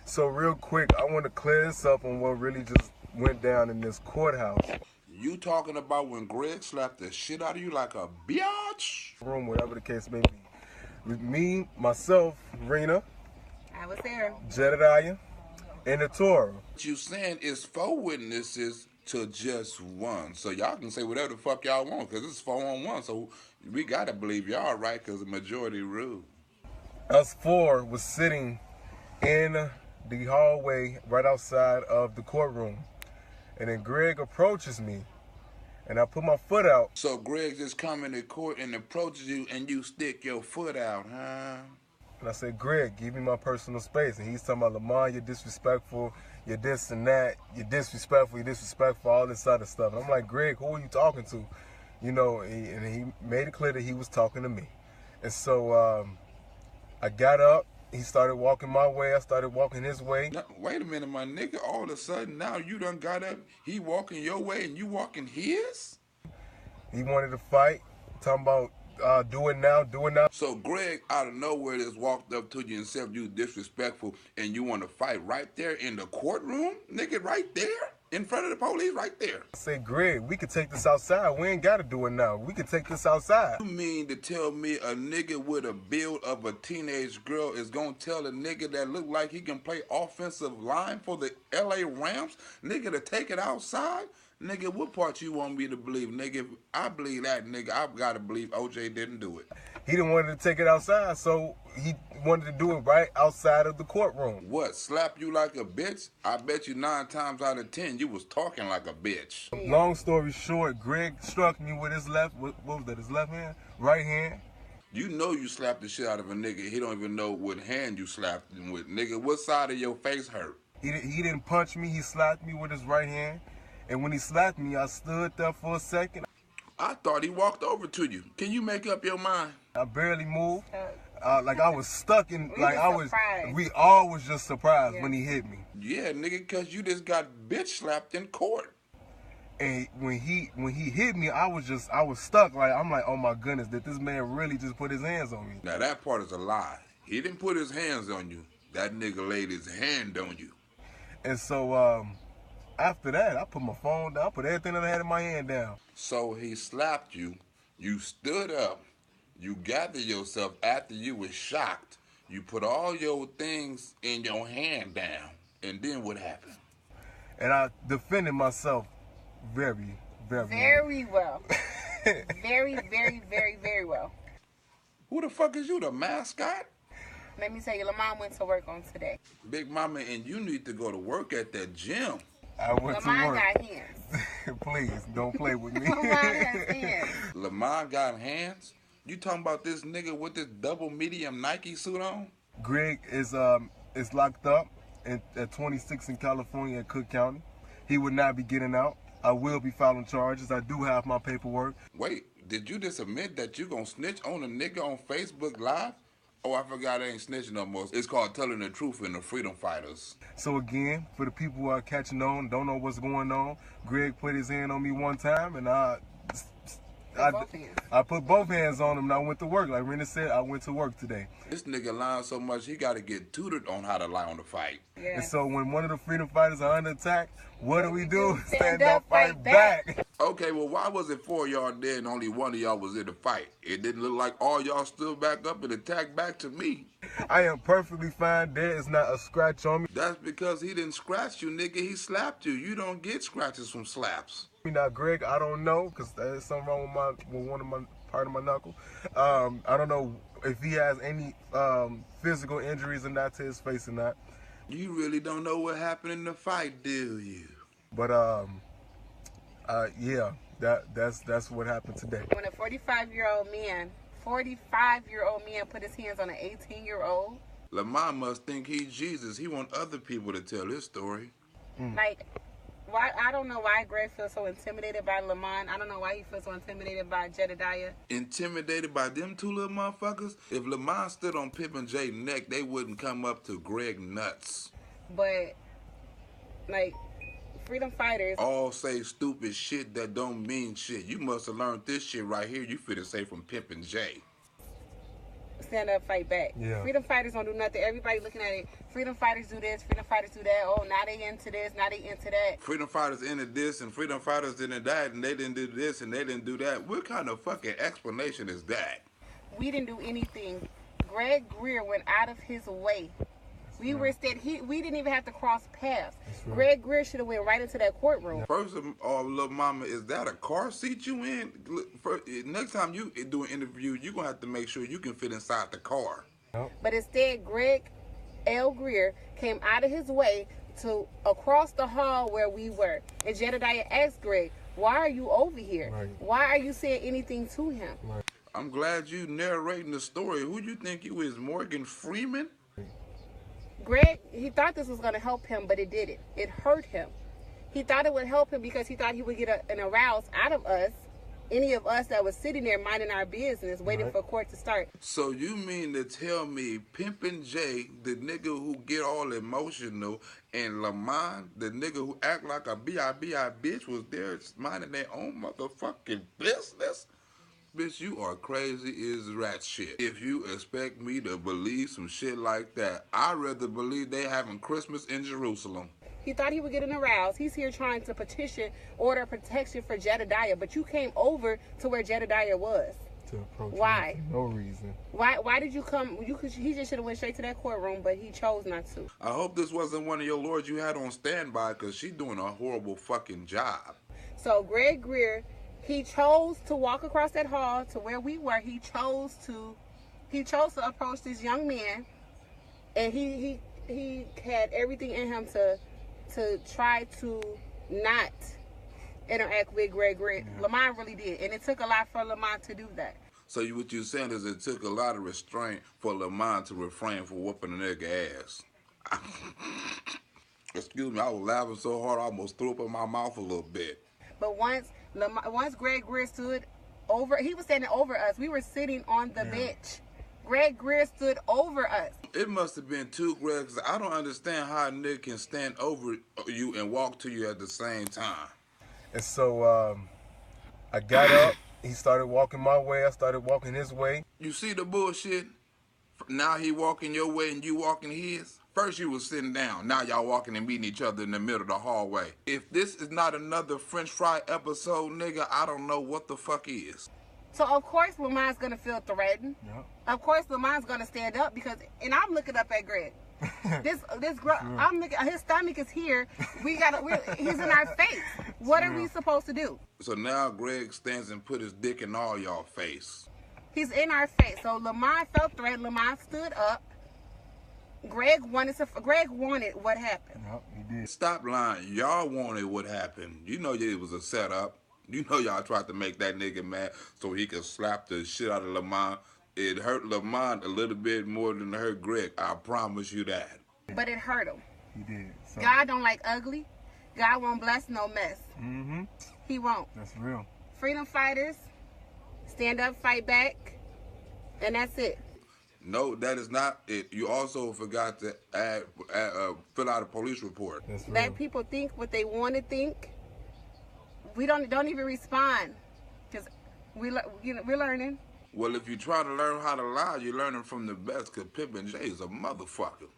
So real quick, I want to clear this up on what really just went down in this courthouse You talking about when Greg slapped the shit out of you like a biatch? room, whatever the case may be. With me, myself, Rena, I was there. Jedediah, and the Torah. What you saying is 4 witnesses to just 1. So y'all can say whatever the fuck y'all want because it's 4-on-1. So we got to believe y'all right because the majority rule. Us 4 was sitting in the hallway right outside of the courtroom. And then Greg approaches me, and I put my foot out. So Greg just come into court and approaches you and you stick your foot out, huh? And I said, Greg, give me my personal space. And he's talking about, Lamont, you're disrespectful, you're this and that, you're disrespectful, all this other stuff. And I'm like, Greg, who are you talking to? You know, and he made it clear that he was talking to me. And so I got up. He started walking my way. I started walking his way. Now, wait a minute, my nigga. All of a sudden, now you done got up. He walking your way and you walking his? He wanted to fight, talking about do it now. So Greg out of nowhere just walked up to you and said you disrespectful and you want to fight right there in the courtroom? Nigga, right there? In front of the police, right there. I say, Greg, we could take this outside. We ain't got to do it now. We can take this outside. You mean to tell me a nigga with a build of a teenage girl is going to tell a nigga that look like he can play offensive line for the LA Rams, nigga, to take it outside? Nigga, what part you want me to believe? Nigga, if I believe that, nigga, I've got to believe OJ didn't do it. He didn't want to take it outside, so he wanted to do it right outside of the courtroom. What, slap you like a bitch? I bet you 9 times out of 10 you was talking like a bitch. Long story short, Greg struck me with his left, what was that, his left hand? Right hand. You know you slapped the shit out of a nigga. He don't even know what hand you slapped him with. Nigga, what side of your face hurt? He didn't punch me. He slapped me with his right hand. And when he slapped me, I stood there for a second. I thought he walked over to you. Can you make up your mind? I barely moved. Like I was stuck in, we all was just surprised when he hit me. Yeah, nigga, cause you just got bitch slapped in court. And when he hit me, I was stuck. Like, I'm like, oh my goodness, did this man really just put his hands on me? Now that part is a lie. He didn't put his hands on you. That nigga laid his hand on you. And so after that, I put my phone down, I put everything that I had in my hand down. So he slapped you, you stood up, you gathered yourself after you was shocked, you put all your things in your hand down, and then what happened? And I defended myself very, very well. Very, very, very, very well. Who the fuck is you, the mascot? Let me tell you, Lamont went to work on today. Big mama, and you need to go to work at that gym. I went to work. Lamont got hands. Please, don't play with me. Lamont has hands. Lamont got hands? You talking about this nigga with this double medium Nike suit on? Greg is locked up at 26 in California at Cook County. He would not be getting out. I will be filing charges. I do have my paperwork. Wait, did you just admit that you gonna snitch on a nigga on Facebook Live? Oh, I forgot I ain't snitching no more. It's called telling the truth in the Freedom Fighters. So again, for the people who are catching on, don't know what's going on, Greg put his hand on me one time, and I put both hands on him, and I went to work. Like Rena said, I went to work today. This nigga lying so much, he got to get tutored on how to lie on the fight. Yeah. And so when one of the freedom fighters are under attack, what do? Stand up, fight back. Okay, well, why was it 4 y'all there and only one of y'all was in the fight? It didn't look like all y'all stood back up and attacked back to me. I am perfectly fine. There is not a scratch on me. That's because he didn't scratch you, nigga. He slapped you. You don't get scratches from slaps. Now, Greg, I don't know, because there's something wrong with one of my part of my knuckle. I don't know if he has any physical injuries or not to his face or not. You really don't know what happened in the fight, do you? But yeah, that's what happened today. When a 45-year-old man put his hands on an 18-year-old. Lamont must think he's Jesus. He want other people to tell his story. Like, why? I don't know why Greg feels so intimidated by Lamont. I don't know why he feels so intimidated by Jedediah. Intimidated by them two little motherfuckers? If Lamont stood on Pip and Jay's neck, they wouldn't come up to Greg nuts. But, like, freedom fighters all say stupid shit that don't mean shit. You must have learned this shit right here. You finna say from Pimp and Jay. stand up, fight back. Yeah. Freedom fighters don't do nothing. Everybody looking at it. Freedom fighters do this. Freedom fighters do that. Oh, now they into this. Now they into that. Freedom fighters into this and freedom fighters into that, and they didn't do this and they didn't do that. What kind of fucking explanation is that? We didn't do anything. Greg Greer went out of his way. We didn't even have to cross paths. Greg Greer should have went right into that courtroom. First of all, little mama, is that a car seat you in? Next time you do an interview, you're going to have to make sure you can fit inside the car. But instead, Greg L. Greer came out of his way to across the hall where we were. And Jedediah asked Greg, why are you over here? Right. Why are you saying anything to him? Right. I'm glad you narrating the story. Who you think you is, Morgan Freeman? Greg, he thought this was going to help him, but it didn't. It hurt him. He thought it would help him because he thought he would get an arouse out of us, any of us that was sitting there minding our business, waiting for court to start. So you mean to tell me Pimpin' J, the nigga who get all emotional, and Lamont, the nigga who act like a B.I.B.I. bitch, was there minding their own motherfucking business? Bitch, you are crazy as rat shit. If you expect me to believe some shit like that, I'd rather believe they having Christmas in Jerusalem. He thought he would get an arouse. He's here trying to petition order protection for Jedediah, but you came over to where Jedediah was. To approach Why? him for no reason. Why did you come? He just should have went straight to that courtroom, but he chose not to. I hope this wasn't one of your lawyers you had on standby, because she doing a horrible fucking job. So Greg Greer, he chose to walk across that hall to where we were. He chose to approach this young man, and he had everything in him to try to not interact with Greg Greer. Lamont really did, and it took a lot for Lamont to do that. So what you're saying is it took a lot of restraint for Lamont to refrain from whooping a nigga ass. Excuse me, I was laughing so hard I almost threw up in my mouth a little bit. But once Greg Greer stood over, he was standing over us. We were sitting on the bench. Greg Greer stood over us. It must have been two Gregs. I don't understand how a nigga can stand over you and walk to you at the same time. And so I got up. He started walking my way. I started walking his way. You see the bullshit? Now he walking your way and you walking his? First you was sitting down. Now y'all walking and meeting each other in the middle of the hallway. If this is not another French fry episode, nigga, I don't know what the fuck is. So of course Lamont's gonna feel threatened. Yep. Of course Lamont's gonna stand up and I'm looking up at Greg. This girl, I'm looking. His stomach is here. He's in our face. What are we supposed to do? So now Greg stands and put his dick in all y'all face. He's in our face. So Lamont felt threatened. Lamont stood up. Greg wanted what happened. Yep, he did. Stop lying. Y'all wanted what happened. You know it was a setup. You know y'all tried to make that nigga mad so he could slap the shit out of Lamont. It hurt Lamont a little bit more than it hurt Greg. I promise you that. But it hurt him. He did. So, God don't like ugly. God won't bless no mess. Mm-hmm. He won't. That's real. Freedom fighters, stand up, fight back, and that's it. No, that is not it. You also forgot to fill out a police report. That's real. Let people think what they want to think. We don't even respond because we're learning. Well, if you try to learn how to lie, you're learning from the best, because Pimpin' J is a motherfucker.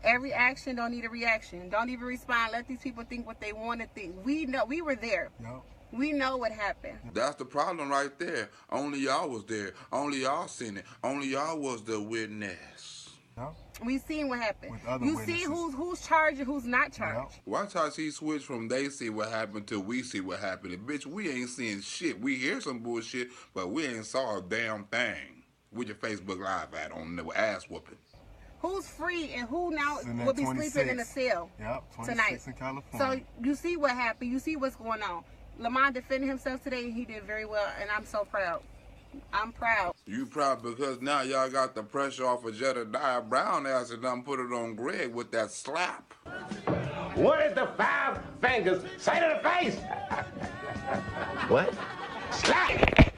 Every action don't need a reaction. Don't even respond. Let these people think what they want to think. We know. We were there. Yep. We know what happened. That's the problem right there. Only y'all was there. Only y'all seen it. Only y'all was the witness. Yep. We seen what happened. With other you witnesses. see who's charged and who's not charged. Yep. Watch how she switched from they see what happened to we see what happened. And bitch, we ain't seeing shit. We hear some bullshit, but we ain't saw a damn thing. With your Facebook Live at on the ass whooping. Who's free and who now Sitting will at be 26. sleeping in a cell Yep, 26 tonight. in California. So you see what happened. You see what's going on. Lamont defended himself today and he did very well, and I'm so proud. I'm proud. You proud because now y'all got the pressure off of Jedediah Brown ass and done put it on Greg with that slap. What is the 5 fingers say to the face? What? Slap!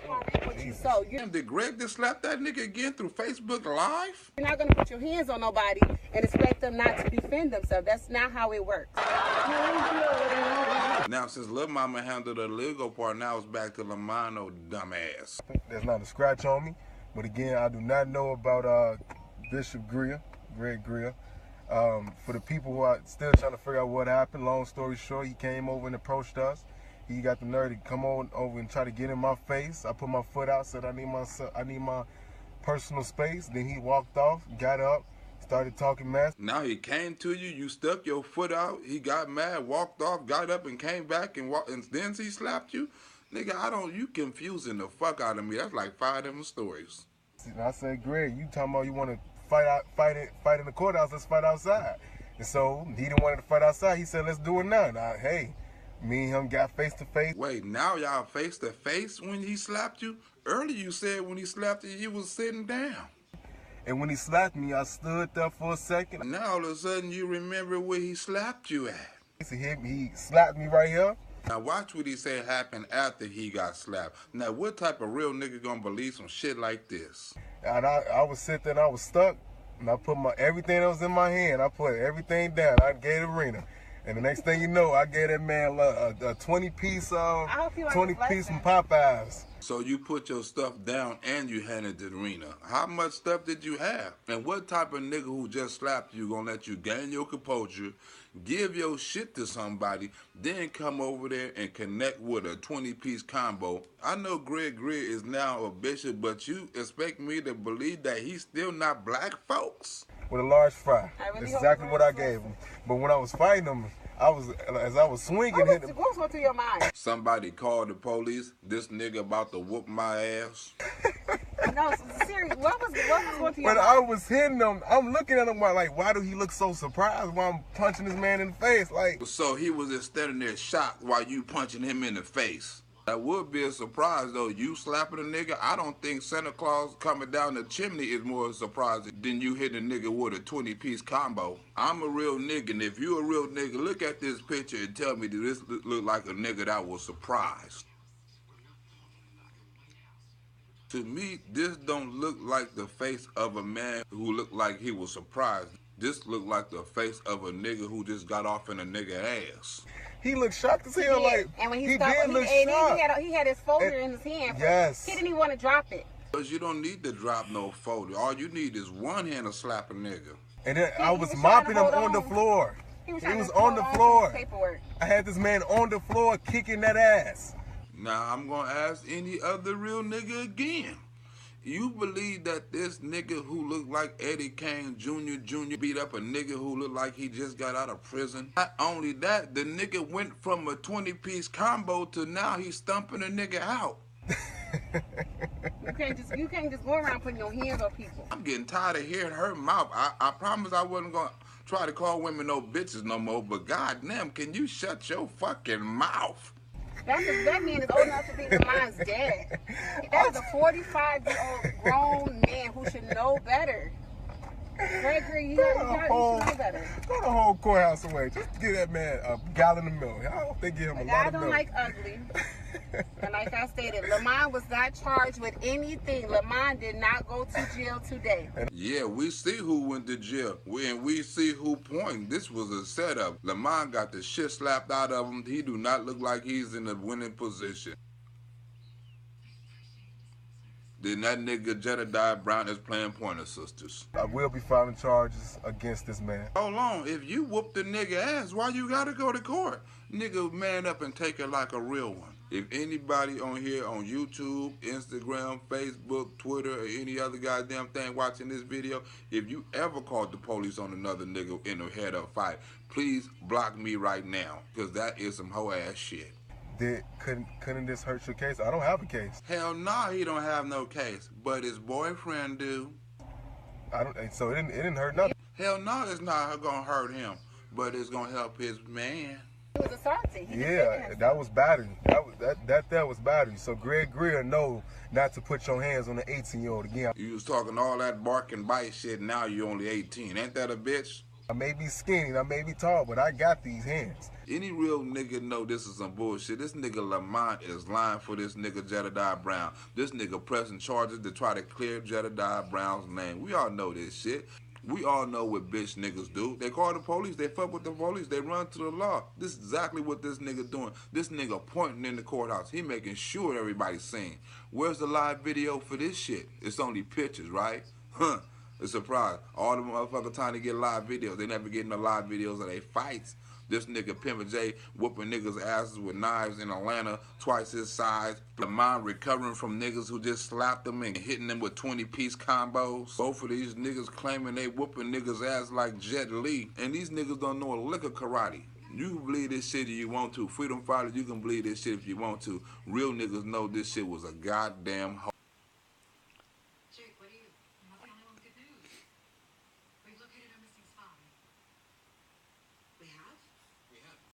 So Damn, did Greg just slap that nigga again through Facebook Live? you're not gonna put your hands on nobody and expect them not to defend themselves. That's not how it works. Now, since Lil Mama handled the legal part, now it's back to Lamano dumbass. There's not a scratch on me. But again, I do not know about Bishop Greer, Greg Greer. For the people who are still trying to figure out what happened, long story short, he came over and approached us. He got the nerve to come on over and try to get in my face. I put my foot out, said I need my personal space. Then he walked off, got up, started talking mess. Now he came to you, you stuck your foot out, he got mad, walked off, got up and came back and then he slapped you? Nigga, you confusing the fuck out of me. That's like 5 different stories. And I said, Greg, you talking about you want to fight in the courthouse, let's fight outside. And so he didn't want to fight outside. He said, let's do it now. Now, hey, me and him got face to face. Wait, now y'all face to face when he slapped you? Earlier you said when he slapped you was sitting down. And when he slapped me, I stood there for a second. Now all of a sudden you remember where he slapped you at. He slapped me right here. Now watch what he said happened after he got slapped. Now what type of real nigga gonna believe some shit like this? And I was sitting there and I was stuck. And I put everything that was in my hand, I put everything down. I gave the arena. And the next thing you know, I gave that man a 20-piece from Popeyes. So you put your stuff down and you handed the arena. How much stuff did you have? And what type of nigga who just slapped you gonna let you gain your composure, give your shit to somebody, then come over there and connect with a 20-piece combo? I know Greg Greer is now a bishop, but you expect me to believe that he's still not black folks? With a large fry. Really That's exactly what I gave him. But when I was fighting him, as I was swinging, what was going through your mind? Somebody called the police. This nigga about to whoop my ass. No, seriously, what was going through your When mind? I was hitting him, I'm looking at him like, why do he look so surprised while I'm punching this man in the face? Like, so he was just standing there shocked while you punching him in the face. That would be a surprise though. You slapping a nigga, I don't think Santa Claus coming down the chimney is more surprising than you hitting a nigga with a 20-piece combo. I'm a real nigga, and if you a real nigga, look at this picture and tell me, does this look like a nigga that was surprised? To me, this don't look like the face of a man who looked like he was surprised. This look like the face of a nigga who just got off in a nigga ass. he looked shocked as hell. Like, and when he he did look shocked. he had his folder in his hand. Yes. He didn't even want to drop it. Because you don't need to drop no folder. All you need is one hand to slap a nigga. And then I was was mopping him trying to hold on the on. floor. He was, He was trying on to the hold floor. to his paperwork. I had this man on the floor kicking that ass. Now I'm gonna ask any other real nigga again. You believe that this nigga who looked like Eddie Kane Jr. beat up a nigga who looked like he just got out of prison? Not only that, the nigga went from a 20-piece combo to now he's stumping a nigga out. You can't just go around putting your hands on people. I'm getting tired of hearing her mouth. I promise I wasn't gonna try to call women no bitches no more, but goddamn, can you shut your fucking mouth? That man is old enough to be Lamont's dad. That is a 45-year-old grown man who should know better. Greg Greer, you should know better. Throw the whole courthouse away. Just give that man a gallon of milk. I hope they give him a lot I of milk. don't like ugly. And like I stated, Lamont was not charged with anything. Lamont did not go to jail today. Yeah, we see who went to jail. We see who pointed. This was a setup. Lamont got the shit slapped out of him. He do not look like he's in a winning position. Then that nigga Jedediah Brown is playing Pointer Sisters. I will be filing charges against this man. Hold on, if you whoop the nigga ass, why you gotta go to court? Nigga, man up and take it like a real one. If anybody on here on YouTube, Instagram, Facebook, Twitter, or any other goddamn thing watching this video, if you ever called the police on another nigga in a head-up fight, please block me right now, because that is some hoe-ass shit. Couldn't this hurt your case? I don't have a case. Hell nah, he don't have no case, but his boyfriend do. So it didn't hurt nothing. Hell no, it's not gonna hurt him, but it's gonna help his man. He was assaulted. Yeah, that was battery. That was battery. So Greg Greer know not to put your hands on an 18-year-old again. You was talking all that bark and bite shit, now you only 18. Ain't that a bitch? I may be skinny, I may be tall, but I got these hands. Any real nigga know this is some bullshit. This nigga Lamont is lying for this nigga Jedediah Brown. This nigga pressing charges to try to clear Jedediah Brown's name. We all know this shit. We all know what bitch niggas do. They call the police, they fuck with the police, they run to the law. This is exactly what this nigga doing. This nigga pointing in the courthouse. He making sure everybody's seeing. Where's the live video for this shit? It's only pictures, right? Huh. It's a surprise. All the motherfuckers trying to get live videos. They never getting the live videos of their fights. This nigga Pimp J whooping niggas' asses with knives in Atlanta, twice his size. The mind recovering from niggas who just slapped them and hitting them with 20-piece combos. Both of these niggas claiming they whooping niggas' ass like Jet Li. And these niggas don't know a lick of karate. You can believe this shit if you want to. Freedom fighters, you can believe this shit if you want to. Real niggas know this shit was a goddamn